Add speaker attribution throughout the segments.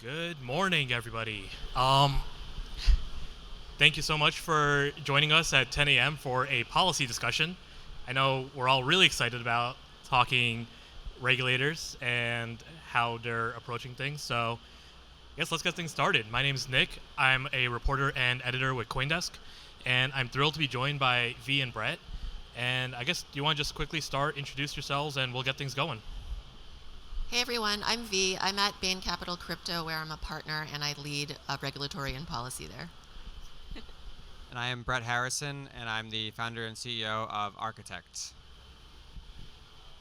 Speaker 1: Good morning, everybody. Thank you so much for joining us at 10 a.m. for a policy discussion. I know we're all really excited about talking regulators and how they're approaching things. So, I guess let's get things started. My name is Nick. I'm a reporter and editor with CoinDesk, and I'm thrilled to be joined by V and Brett. And I guess, do you want to just quickly introduce yourselves, and we'll get things going?
Speaker 2: Hey everyone, I'm V. I'm at Bain Capital Crypto, where I'm a partner and I lead regulatory and policy there.
Speaker 3: And I am Brett Harrison, and I'm the founder and CEO of Architect.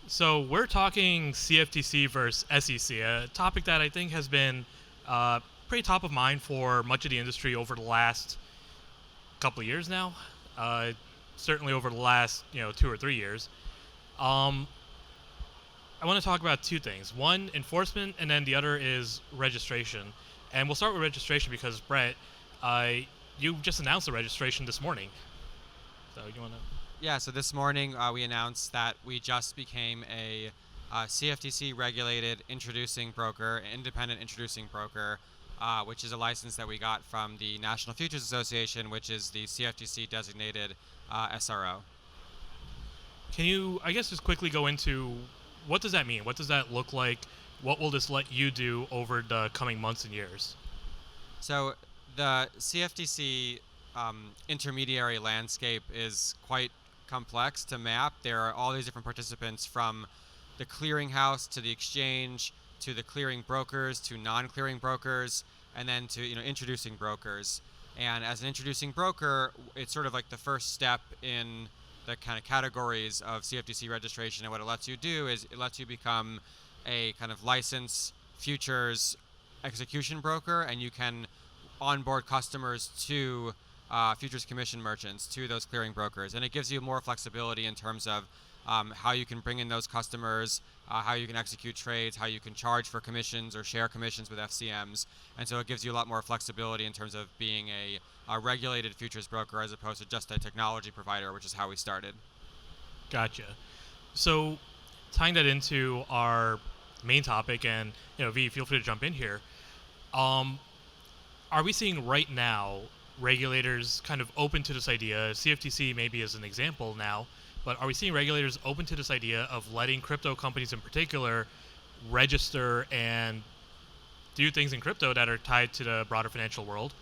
Speaker 1: So we're talking CFTC versus SEC, a topic that I think has been pretty top of mind for much of the industry over the last couple of years now. Uh, Certainly over the last 2 or 3 years. Um, I want to talk about two things: one, enforcement, and then the other is registration. And we'll start with registration because Brett, uh, you just announced the registration this morning. So you want to?
Speaker 3: Yeah, so this morning we announced that we just became a CFTC regulated introducing broker, independent introducing broker, which is a license that we got from the National Futures Association, which is the CFTC designated SRO.
Speaker 1: Can you, I guess, just quickly go into what does that mean? What does that look like? What will this let you do over the coming months and years?
Speaker 3: So the CFTC intermediary landscape is quite complex to map. There are all these different participants, from the clearinghouse to the exchange to the clearing brokers to non-clearing brokers, and then to introducing brokers. And as an introducing broker, it's sort of like the first step in the kind of categories of CFTC registration. And what it lets you do is it lets you become a kind of licensed futures execution broker, and you can onboard customers to futures commission merchants, to those clearing brokers. And it gives you more flexibility in terms of how you can bring in those customers, how you can execute trades, how you can charge for commissions or share commissions with FCMs. And so it gives you a lot more flexibility in terms of being a regulated futures broker as opposed to just a technology provider, which is how we started.
Speaker 1: Gotcha. So, tying that into our main topic, and V, feel free to jump in here. Um, are we seeing right now regulators kind of open to this idea? CFTC maybe as an example now, but are we seeing regulators open to this idea of letting crypto companies in particular register and do things in crypto that are tied to the broader financial world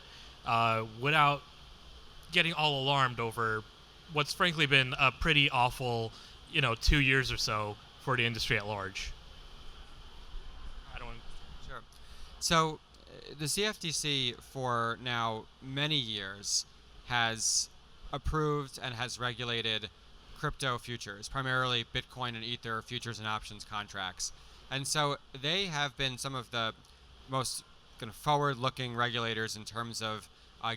Speaker 1: without getting all alarmed over what's frankly been a pretty awful, 2 years or so for the industry at large? I don't.
Speaker 3: Sure. So the CFTC for now many years has approved and has regulated crypto futures, primarily Bitcoin and Ether futures and options contracts. And so they have been some of the most kind of forward-looking regulators in terms of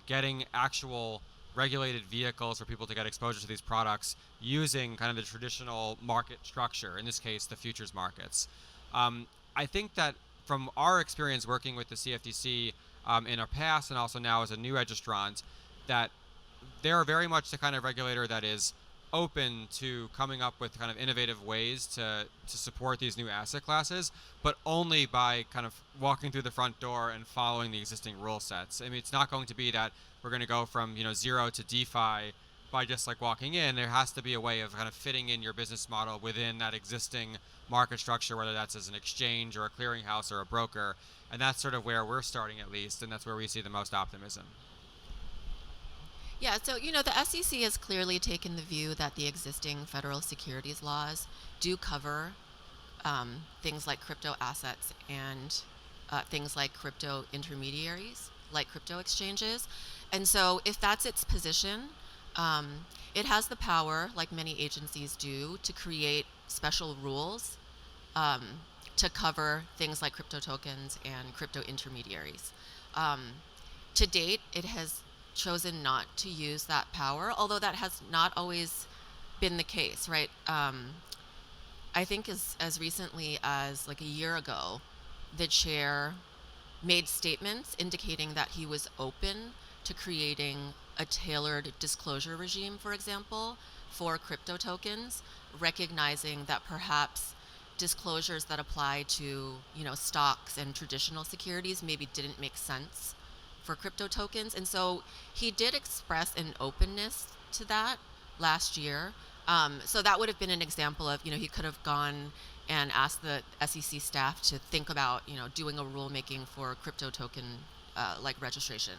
Speaker 3: getting actual regulated vehicles for people to get exposure to these products using kind of the traditional market structure, in this case, the futures markets. I think that from our experience working with the CFTC in our past and also now as a new registrant, that they're very much the kind of regulator that is open to coming up with kind of innovative ways to support these new asset classes, but only by kind of walking through the front door and following the existing rule sets. I mean, it's not going to be that we're going to go from zero to DeFi by just like walking in. There has to be a way of kind of fitting in your business model within that existing market structure, whether that's as an exchange or a clearinghouse or a broker. And that's sort of where we're starting, at least, and that's where we see the most optimism.
Speaker 2: Yeah, so the SEC has clearly taken the view that the existing federal securities laws do cover things like crypto assets and things like crypto intermediaries, like crypto exchanges. And so if that's its position, it has the power, like many agencies do, to create special rules um, to cover things like crypto tokens and crypto intermediaries. To date, it has chosen not to use that power, although that has not always been the case, right? I think as recently as like a year ago, the chair made statements indicating that he was open to creating a tailored disclosure regime, for example, for crypto tokens, recognizing that perhaps disclosures that apply to, stocks and traditional securities maybe didn't make sense for crypto tokens. And so he did express an openness to that last year. So that would have been an example of, he could have gone and asked the SEC staff to think about, doing a rulemaking for crypto token like registration.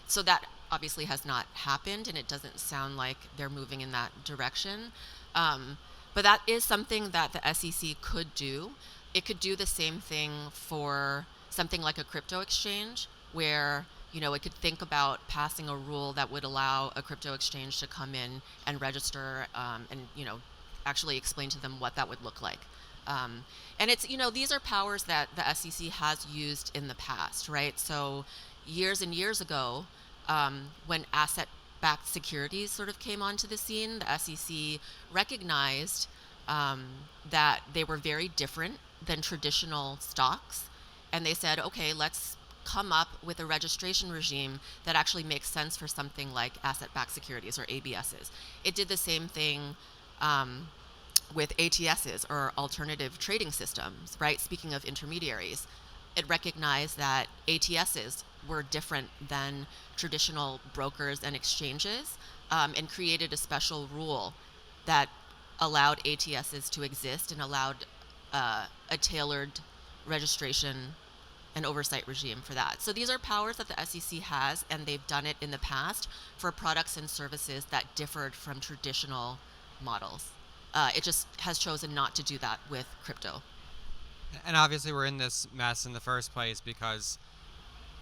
Speaker 2: So that obviously has not happened, and it doesn't sound like they're moving in that direction. But that is something that the SEC could do. It could do the same thing for something like a crypto exchange, where it could think about passing a rule that would allow a crypto exchange to come in and register, and actually explain to them what that would look like. And it's these are powers that the SEC has used in the past, right? So years and years ago, when asset-backed securities sort of came onto the scene, the SEC recognized that they were very different than traditional stocks, and they said, okay, let's come up with a registration regime that actually makes sense for something like asset-backed securities or ABSs. It did the same thing with ATSs, or alternative trading systems, right? Speaking of intermediaries, it recognized that ATSs were different than traditional brokers and exchanges, and created a special rule that allowed ATSs to exist and allowed a tailored registration and oversight regime for that. So these are powers that the SEC has, and they've done it in the past for products and services that differed from traditional models. It just has chosen not to do that with crypto.
Speaker 3: And obviously we're in this mess in the first place because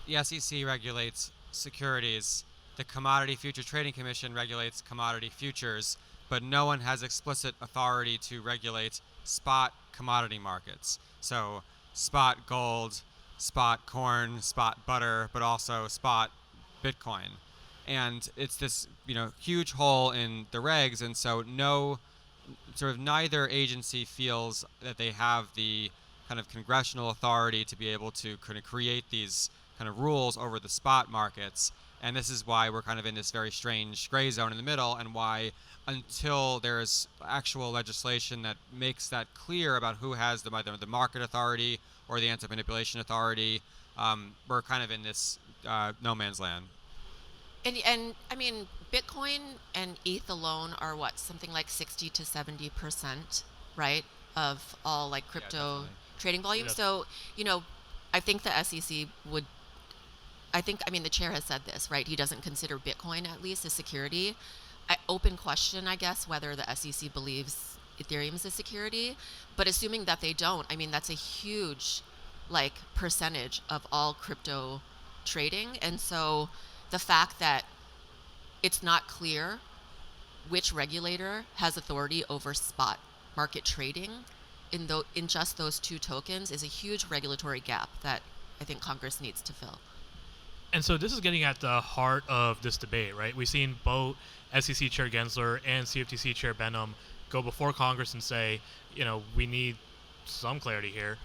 Speaker 3: the SEC regulates securities, the Commodity Future Trading Commission regulates commodity futures, but no one has explicit authority to regulate spot commodity markets. So spot gold, spot corn, spot butter, but also spot Bitcoin. And it's this, huge hole in the regs, and so neither agency feels that they have the kind of congressional authority to be able to kind of create these kind of rules over the spot markets. And this is why we're kind of in this very strange gray zone in the middle, and why until there's actual legislation that makes that clear about who has either the market authority or the anti-manipulation authority, we're kind of in this no man's land.
Speaker 2: And I mean, Bitcoin and ETH alone are something like 60 to 70%, right, of all like crypto trading volume.
Speaker 1: Yeah.
Speaker 2: So, I think the SEC would. The chair has said this, right? He doesn't consider Bitcoin, at least, a security. Open question, I guess, whether the SEC believes Ethereum is a security. But assuming that they don't, that's a huge, percentage of all crypto trading. And so the fact that it's not clear which regulator has authority over spot market trading in just those two tokens is a huge regulatory gap that I think Congress needs to fill.
Speaker 1: And so this is getting at the heart of this debate, right? We've seen both SEC Chair Gensler and CFTC Chair Benham go before Congress and say, we need some clarity here.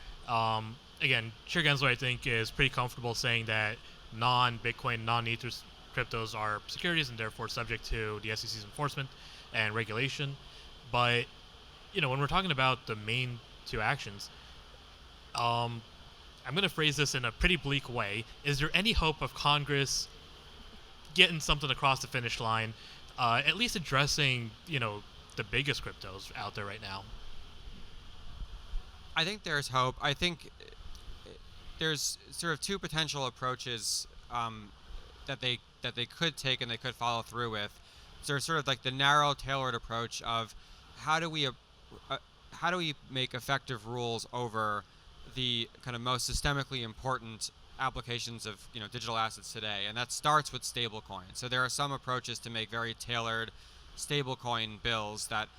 Speaker 1: Again, Chair Gensler, I think, is pretty comfortable saying that non-Bitcoin, non-Ether cryptos are securities and therefore subject to the SEC's enforcement and regulation. But, when we're talking about the main two actions, I'm going to phrase this in a pretty bleak way. Is there any hope of Congress getting something across the finish line, at least addressing, the biggest cryptos out there right now?
Speaker 3: I think there's hope. I think there's sort of two potential approaches that they could take and they could follow through with. So sort of like the narrow, tailored approach of how do we make effective rules over the kind of most systemically important applications of digital assets today, and that starts with stablecoin. So there are some approaches to make very tailored stablecoin bills that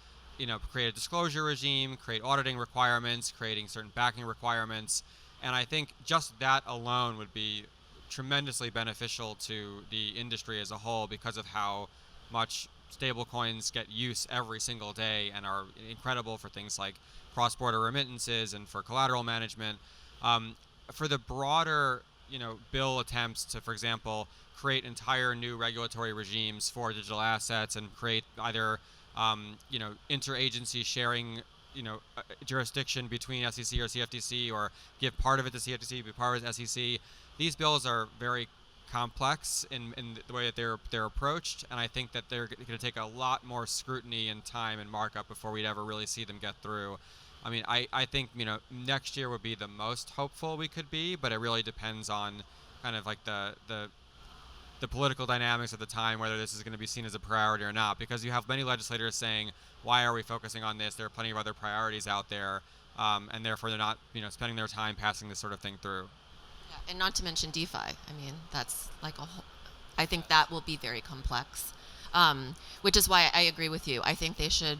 Speaker 3: create a disclosure regime, create auditing requirements, creating certain backing requirements, and I think just that alone would be tremendously beneficial to the industry as a whole because of how much stablecoins get use every single day and are incredible for things like cross-border remittances and for collateral management. For the broader, bill attempts to, for example, create entire new regulatory regimes for digital assets and create either, interagency sharing jurisdiction between SEC or CFTC, or give part of it to CFTC, be part of it to SEC. These bills are very complex in the way that they're approached, and I think that they're going to take a lot more scrutiny and time and markup before we'd ever really see them get through. I mean, I think next year would be the most hopeful we could be, but it really depends on kind of like the political dynamics at the time, whether this is going to be seen as a priority or not, because you have many legislators saying, why are we focusing on this? There are plenty of other priorities out there, and therefore they're not spending their time passing this sort of thing through.
Speaker 2: Yeah, and not to mention DeFi. I mean, that's like a whole, I think that will be very complex, which is why I agree with you. I think they should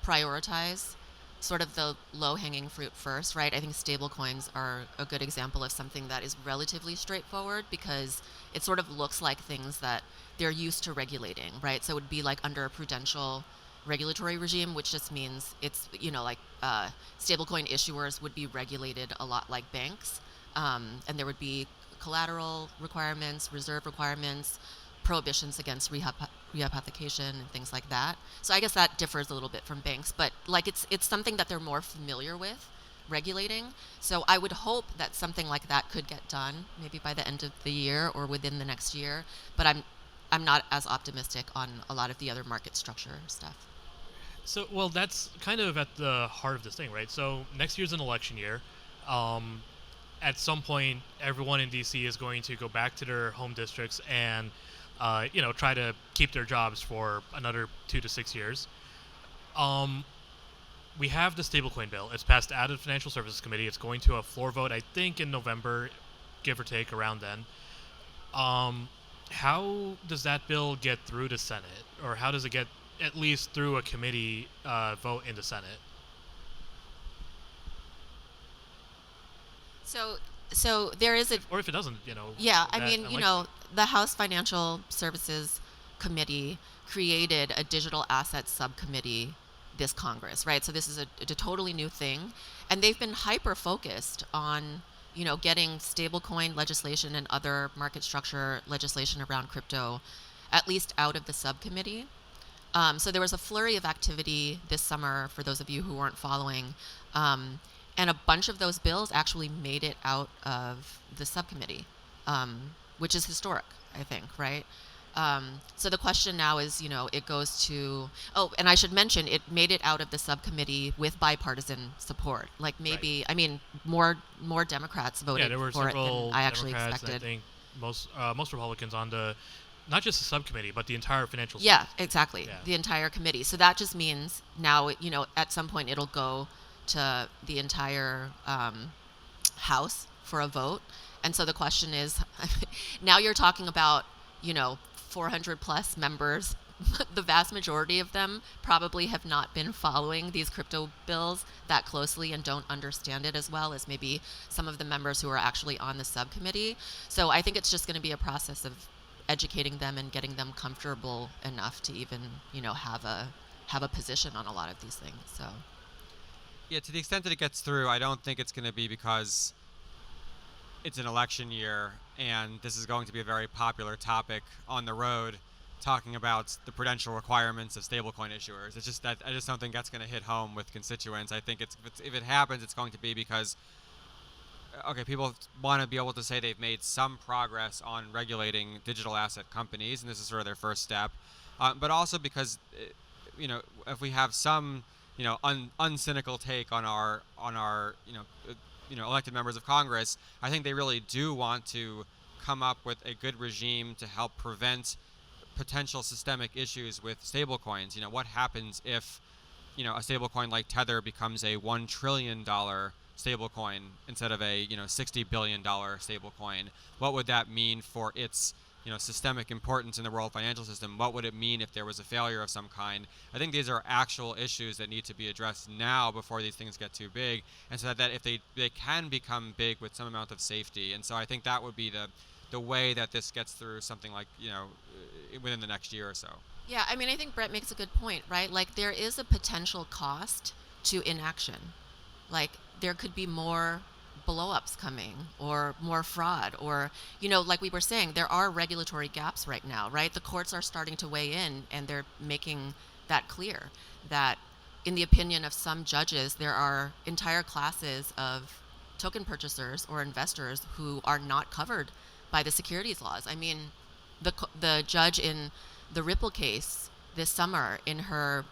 Speaker 2: prioritize sort of the low-hanging fruit first, right? I think stablecoins are a good example of something that is relatively straightforward because it sort of looks like things that they're used to regulating, right? So it would be like under a prudential regulatory regime, which just means it's, like stablecoin issuers would be regulated a lot like banks, and there would be collateral requirements, reserve requirements, prohibitions against rehypothecation and things like that. So I guess that differs a little bit from banks, but like it's something that they're more familiar with regulating. So I would hope that something like that could get done maybe by the end of the year or within the next year, but I'm not as optimistic on a lot of the other market structure stuff.
Speaker 1: So, well, that's kind of at the heart of this thing, right? So next year's an election year. At some point, everyone in DC is going to go back to their home districts and try to keep their jobs for another 2 to 6 years. We have the stablecoin bill. It's passed out of the Financial Services Committee. It's going to a floor vote, I think, in November, give or take, around then. How does that bill get through the Senate? Or how does it get at least through a committee vote in the Senate?
Speaker 2: So there is a...
Speaker 1: Or if it doesn't,
Speaker 2: Yeah, I mean, the House Financial Services Committee created a digital assets subcommittee this Congress, right? So this is a totally new thing. And they've been hyper-focused on, getting stablecoin legislation and other market structure legislation around crypto at least out of the subcommittee. So there was a flurry of activity this summer, for those of you who weren't following. And a bunch of those bills actually made it out of the subcommittee, which is historic, I think, right? So the question now is, it goes to... Oh, and I should mention, it made it out of the subcommittee with bipartisan support. Like maybe, right. I mean, more Democrats voted for it than I actually expected.
Speaker 1: I think most Republicans on the... Not just the subcommittee, but the entire financial...
Speaker 2: Yeah, exactly. Yeah. The entire committee. So that just means now, at some point it'll go to the entire House for a vote. And so the question is, now you're talking about, 400 plus members. The vast majority of them probably have not been following these crypto bills that closely and don't understand it as well as maybe some of the members who are actually on the subcommittee. So I think it's just going to be a process of educating them and getting them comfortable enough to even, have a position on a lot of these things. So.
Speaker 3: Yeah, to the extent that it gets through, I don't think it's going to be because it's an election year and this is going to be a very popular topic on the road, talking about the prudential requirements of stablecoin issuers. It's just that I just don't think that's going to hit home with constituents. I think if it happens, it's going to be because, people want to be able to say they've made some progress on regulating digital asset companies, and this is sort of their first step. But also because, if we have some uncynical take on our elected members of Congress, I think they really do want to come up with a good regime to help prevent potential systemic issues with stablecoins. What happens if, a stablecoin like Tether becomes a $1 trillion stablecoin instead of a $60 billion stablecoin? What would that mean for its systemic importance in the world financial system? What would it mean if there was a failure of some kind? I think these are actual issues that need to be addressed now before these things get too big, and so that if they can become big with some amount of safety. And so I think that would be the way that this gets through something like, within the next year or so.
Speaker 2: Yeah, I mean, I think Brett makes a good point, right? Like, there is a potential cost to inaction. Like, there could be more blow-ups coming or more fraud or, like we were saying, there are regulatory gaps right now, right? The courts are starting to weigh in and they're making that clear that in the opinion of some judges, there are entire classes of token purchasers or investors who are not covered by the securities laws. I mean, the judge in the Ripple case this summer, in her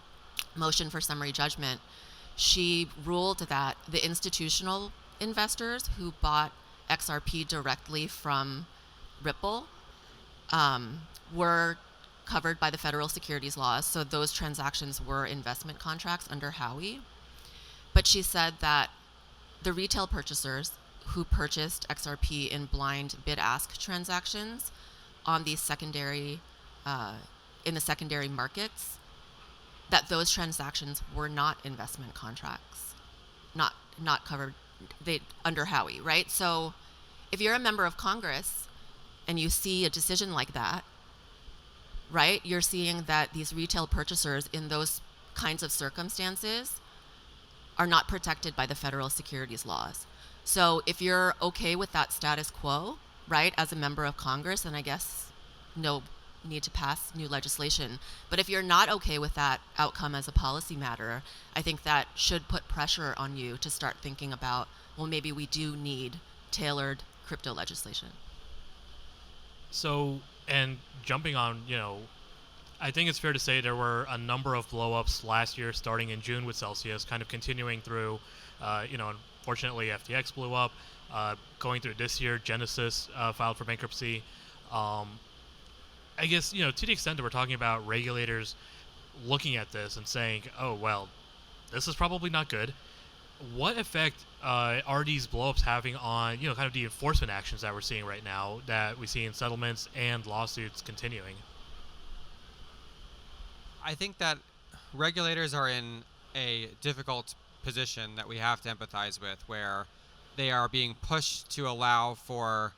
Speaker 2: motion for summary judgment, she ruled that the institutional investors who bought XRP directly from Ripple were covered by the federal securities laws, so those transactions were investment contracts under Howey. But she said that the retail purchasers who purchased XRP in blind bid-ask transactions on these secondary, in the secondary markets, that those transactions were not investment contracts, not covered under Howey, right? So if you're a member of Congress and you see a decision like that, right, you're seeing that these retail purchasers in those kinds of circumstances are not protected by the federal securities laws. So if you're okay with that status quo, right, as a member of Congress, then I guess no need to pass new legislation. But if you're not okay with that outcome as a policy matter, I think that should put pressure on you to start thinking about, well, maybe we do need tailored crypto legislation.
Speaker 1: So, and jumping on, I think it's fair to say there were a number of blowups last year, starting in June with Celsius, kind of continuing through, unfortunately FTX blew up, going through this year, Genesis filed for bankruptcy. I guess, to the extent that we're talking about regulators looking at this and saying, oh, well, this is probably not good. What effect are these blowups having on, kind of the enforcement actions that we're seeing right now, that we see in settlements and lawsuits continuing?
Speaker 3: I think that regulators are in a difficult position that we have to empathize with, where they are being pushed to allow for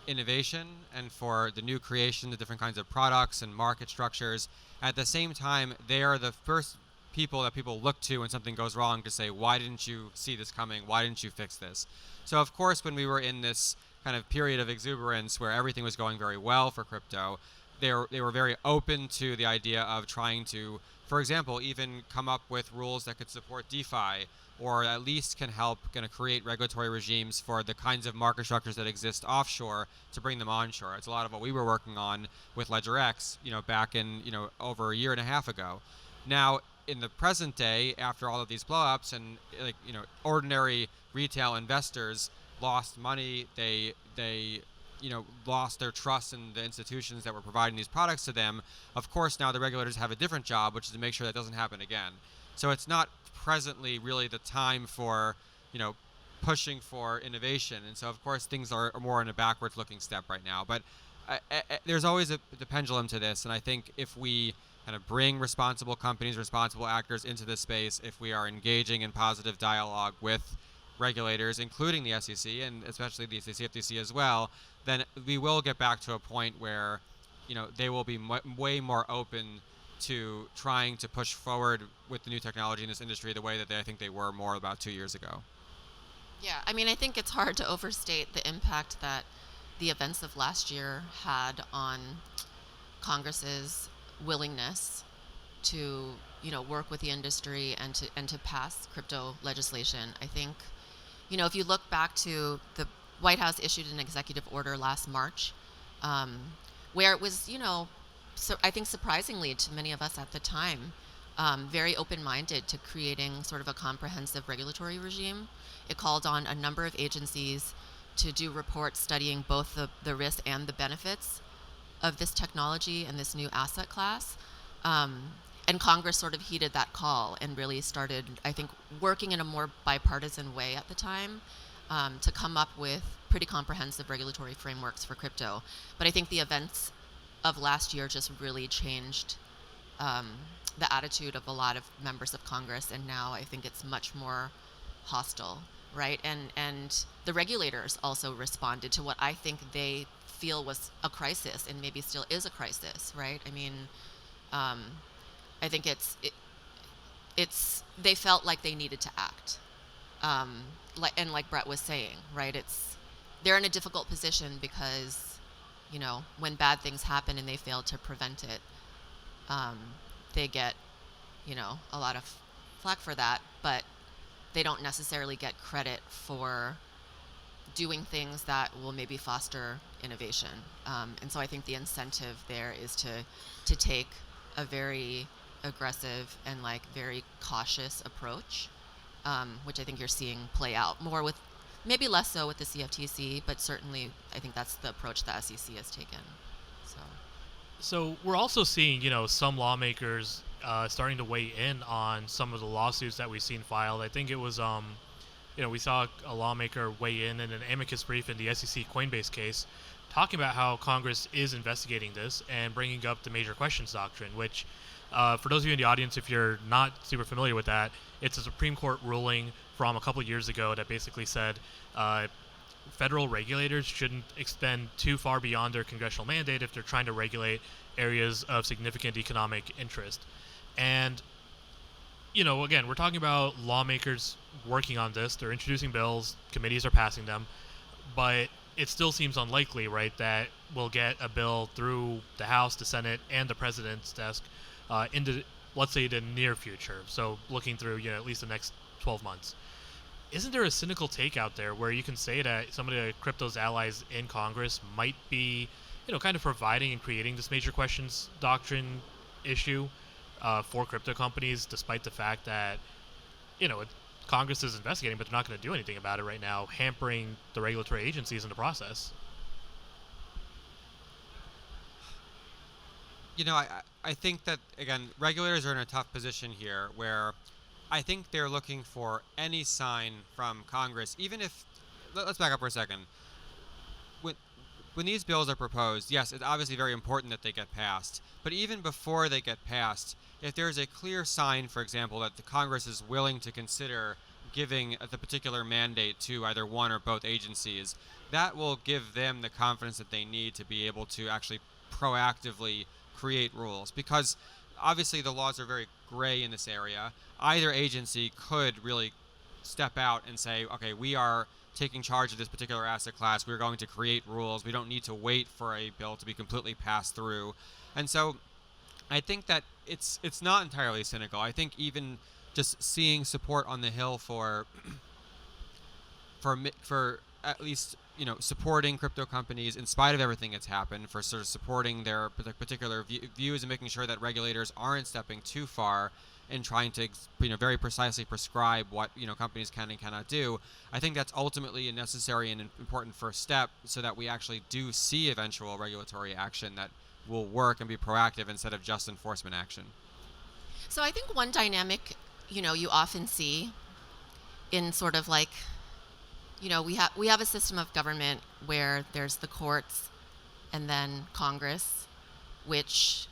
Speaker 3: innovation and for the new creation of different kinds of products and market structures. At the same time, they are the first people that people look to when something goes wrong to say, why didn't you see this coming? Why didn't you fix this? So of course, when we were in this kind of period of exuberance where everything was going very well for crypto, they were very open to the idea of trying to, for example, even come up with rules that could support DeFi, or at least can help kind of create regulatory regimes for the kinds of market structures that exist offshore to bring them onshore. It's a lot of what we were working on with LedgerX, back in, over a year and a half ago. Now, in the present day, after all of these blowups and ordinary retail investors lost money, they lost their trust in the institutions that were providing these products to them. Of course, now the regulators have a different job, which is to make sure that doesn't happen again. So it's not presently really the time for, pushing for innovation. And so, of course, things are more in a backwards-looking step right now. But there's always the pendulum to this. And I think if we kind of bring responsible companies, responsible actors into this space, if we are engaging in positive dialogue with regulators, including the SEC and especially the CFTC as well, then we will get back to a point where, they will be way more open to trying to push forward with the new technology in this industry the way that I think they were more about 2 years ago.
Speaker 2: Yeah, I mean, I think it's hard to overstate the impact that the events of last year had on Congress's willingness to, work with the industry and to pass crypto legislation. I think, if you look back to the White House issued an executive order last March, where it was, so I think surprisingly to many of us at the time, very open-minded to creating sort of a comprehensive regulatory regime. It called on a number of agencies to do reports studying both the risks and the benefits of this technology and this new asset class. And Congress sort of heeded that call and really started, I think, working in a more bipartisan way at the time to come up with pretty comprehensive regulatory frameworks for crypto. But I think the events of last year just really changed the attitude of a lot of members of Congress, and now I think it's much more hostile, right? And the regulators also responded to what I think they feel was a crisis, and maybe still is a crisis, right? I mean, I think it's they felt like they needed to act, like Brett was saying, right? They're in a difficult position because, when bad things happen and they fail to prevent it, they get, a lot of flack for that, but they don't necessarily get credit for doing things that will maybe foster innovation. And so I think the incentive there is to take a very aggressive and like very cautious approach, which I think you're seeing play out more with, maybe less so with the CFTC, but certainly I think that's the approach the SEC has taken. So.
Speaker 1: So we're also seeing, some lawmakers starting to weigh in on some of the lawsuits that we've seen filed. I think it was, we saw a lawmaker weigh in an amicus brief in the SEC Coinbase case, talking about how Congress is investigating this and bringing up the major questions doctrine, which, for those of you in the audience, if you're not super familiar with that, it's a Supreme Court ruling from a couple years ago that basically said federal regulators shouldn't extend too far beyond their congressional mandate if they're trying to regulate areas of significant economic interest. And, again, we're talking about lawmakers working on this. They're introducing bills, committees are passing them, but it still seems unlikely, right, that we'll get a bill through the House, the Senate, and the President's desk into, let's say, the near future. So looking through, at least the next 12 months. Isn't there a cynical take out there where you can say that some of the crypto's allies in Congress might be, kind of providing and creating this major questions doctrine issue for crypto companies, despite the fact that, Congress is investigating, but they're not going to do anything about it right now, hampering the regulatory agencies in the process?
Speaker 3: I think that, again, regulators are in a tough position here where I think they're looking for any sign from Congress, even if, let's back up for a second. When these bills are proposed, yes, it's obviously very important that they get passed, but even before they get passed, if there's a clear sign, for example, that the Congress is willing to consider giving the particular mandate to either one or both agencies, that will give them the confidence that they need to be able to actually proactively create rules, because obviously the laws are very gray in this area. Either agency could really step out and say, okay, we are taking charge of this particular asset class. We're going to create rules. We don't need to wait for a bill to be completely passed through. And so I think that it's not entirely cynical. I think even just seeing support on the Hill for at least supporting crypto companies in spite of everything that's happened, for sort of supporting their particular views and making sure that regulators aren't stepping too far and trying to very precisely prescribe what companies can and cannot do. I think that's ultimately a necessary and important first step, so that we actually do see eventual regulatory action that will work and be proactive instead of just enforcement action.
Speaker 2: So I think one dynamic, you often see in sort of like, we have a system of government where there's the courts and then Congress, which,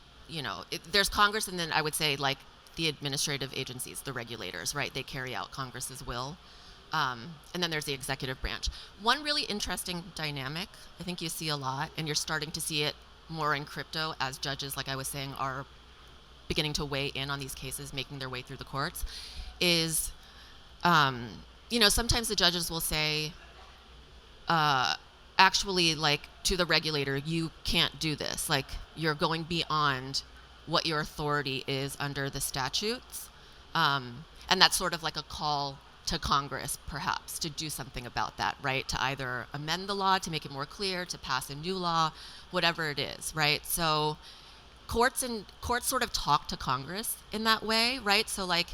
Speaker 2: there's Congress, and then I would say like the administrative agencies, the regulators, right? They carry out Congress's will. And then there's the executive branch. One really interesting dynamic I think you see a lot, and you're starting to see it more in crypto as judges, like I was saying, are beginning to weigh in on these cases, making their way through the courts, is, sometimes the judges will say, actually, like, to the regulator, you can't do this. Like, you're going beyond what your authority is under the statutes. And that's sort of like a call to Congress, perhaps, to do something about that, right? To either amend the law to make it more clear, to pass a new law, whatever it is, right? So courts sort of talk to Congress in that way, right? So like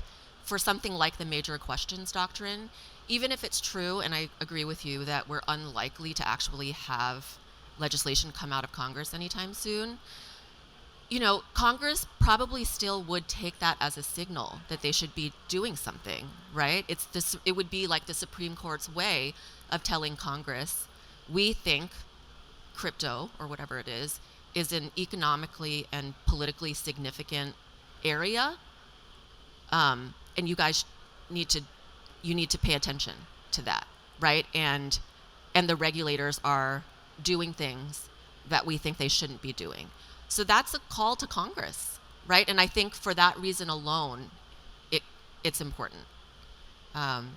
Speaker 2: for something like the major questions doctrine, even if it's true, and I agree with you that we're unlikely to actually have legislation come out of Congress anytime soon, Congress probably still would take that as a signal that they should be doing something, right? It would be like the Supreme Court's way of telling Congress, we think crypto, or whatever it is an economically and politically significant area, and you guys need to pay attention to that, right? And the regulators are doing things that we think they shouldn't be doing. So that's a call to Congress, right? And I think for that reason alone, it's important,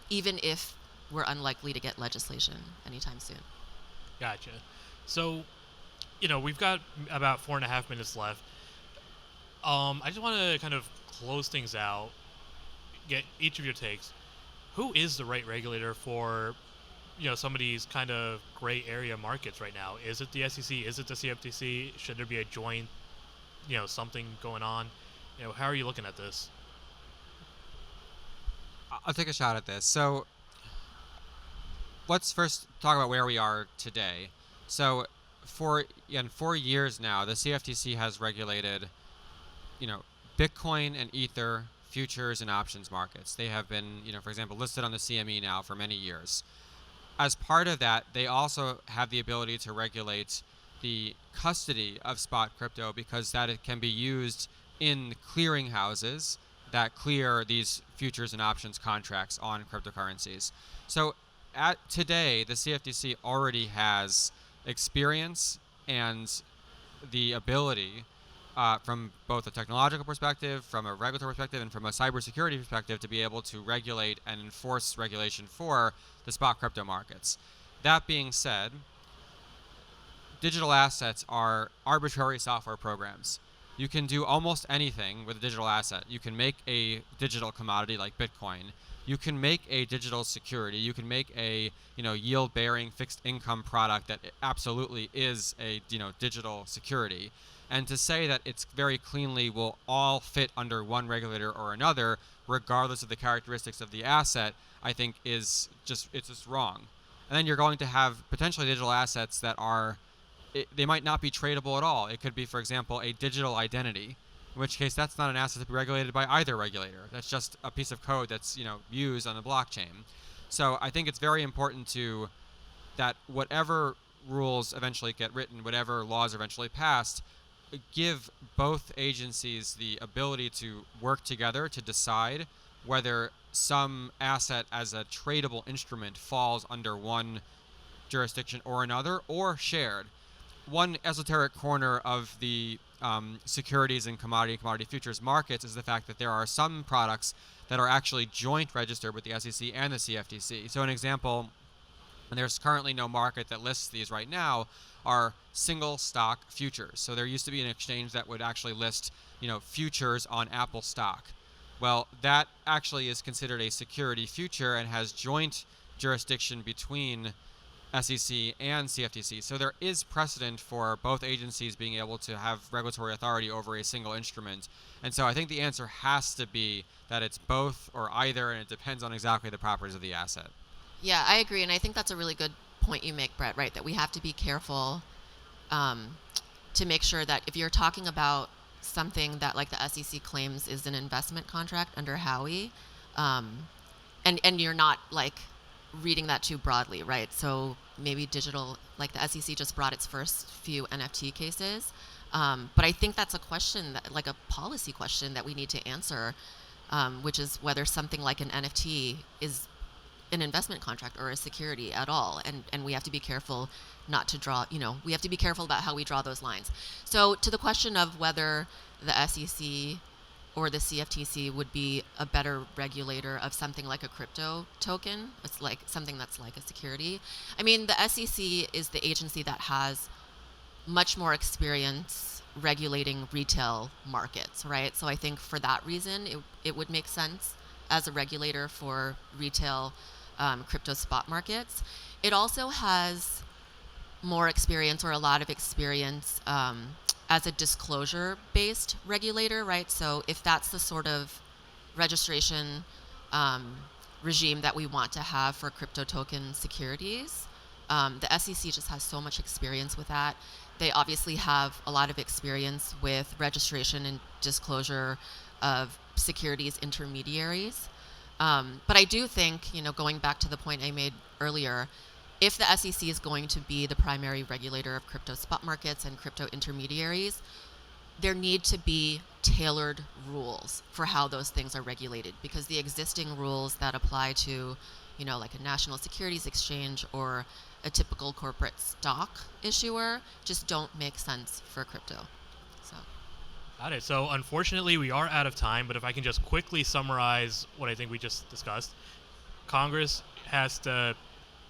Speaker 2: even if we're unlikely to get legislation anytime soon.
Speaker 1: Gotcha. So, we've got about 4.5 minutes left. I just want to kind of close things out. get each of your takes. Who is the right regulator for some of these kind of gray area markets right now? Is it the SEC? Is it the CFTC? Should there be a joint, something going on? How are you looking at this?
Speaker 3: I'll take a shot at this. So let's first talk about where we are today. So for 4 years now, the CFTC has regulated, Bitcoin and Ether futures and options markets. They have been, for example, listed on the CME now for many years. As part of that, they also have the ability to regulate the custody of spot crypto, because that it can be used in clearinghouses that clear these futures and options contracts on cryptocurrencies. So today, the CFTC already has experience and the ability, from both a technological perspective, from a regulatory perspective, and from a cybersecurity perspective, to be able to regulate and enforce regulation for the spot crypto markets. That being said, digital assets are arbitrary software programs. You can do almost anything with a digital asset. You can make a digital commodity like Bitcoin. You can make a digital security. You can make a yield-bearing fixed income product that absolutely is a digital security. And to say that it's very cleanly will all fit under one regulator or another, regardless of the characteristics of the asset, I think it's just wrong. And then you're going to have potentially digital assets that they might not be tradable at all. It could be, for example, a digital identity, in which case that's not an asset to be regulated by either regulator. That's just a piece of code that's used on the blockchain. So I think it's very important that whatever rules eventually get written, whatever laws are eventually passed, give both agencies the ability to work together to decide whether some asset as a tradable instrument falls under one jurisdiction or another, or shared. One esoteric corner of the securities and commodity futures markets is the fact that there are some products that are actually joint registered with the SEC and the CFTC. So an example, and there's currently no market that lists these right now, are single stock futures. So there used to be an exchange that would actually list, futures on Apple stock. Well, that actually is considered a security future and has joint jurisdiction between SEC and CFTC. So there is precedent for both agencies being able to have regulatory authority over a single instrument. And so I think the answer has to be that it's both or either, and it depends on exactly the properties of the asset.
Speaker 2: Yeah, I agree, and I think that's a really good point you make, Brett, right? That we have to be careful to make sure that if you're talking about something that like the SEC claims is an investment contract under Howey, and you're not like reading that too broadly, right? So maybe digital, like the SEC just brought its first few NFT cases, but I think that's a question, like a policy question that we need to answer, which is whether something like an NFT is an investment contract or a security at all, and we have to be careful not to draw, we have to be careful about how we draw those lines. So to the question of whether the SEC or the CFTC would be a better regulator of something like a crypto token, it's like something that's like a security. I mean, the SEC is the agency that has much more experience regulating retail markets, right? So I think for that reason, it would make sense as a regulator for retail crypto spot markets. It also has more experience, or a lot of experience, as a disclosure-based regulator, right? So if that's the sort of registration regime that we want to have for crypto token securities, the SEC just has so much experience with that. They obviously have a lot of experience with registration and disclosure of securities intermediaries. But I do think, going back to the point I made earlier, if the SEC is going to be the primary regulator of crypto spot markets and crypto intermediaries, there need to be tailored rules for how those things are regulated, because the existing rules that apply to, like a national securities exchange or a typical corporate stock issuer just don't make sense for crypto. So.
Speaker 1: Got it. So unfortunately, we are out of time, but if I can just quickly summarize what I think we just discussed. Congress has to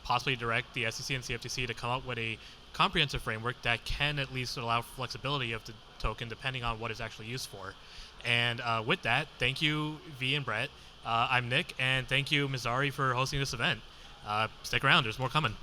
Speaker 1: possibly direct the SEC and CFTC to come up with a comprehensive framework that can at least allow flexibility of the token depending on what it's actually used for. And with that, thank you, V and Brett. I'm Nick, and thank you, Mizari, for hosting this event. Stick around. There's more coming.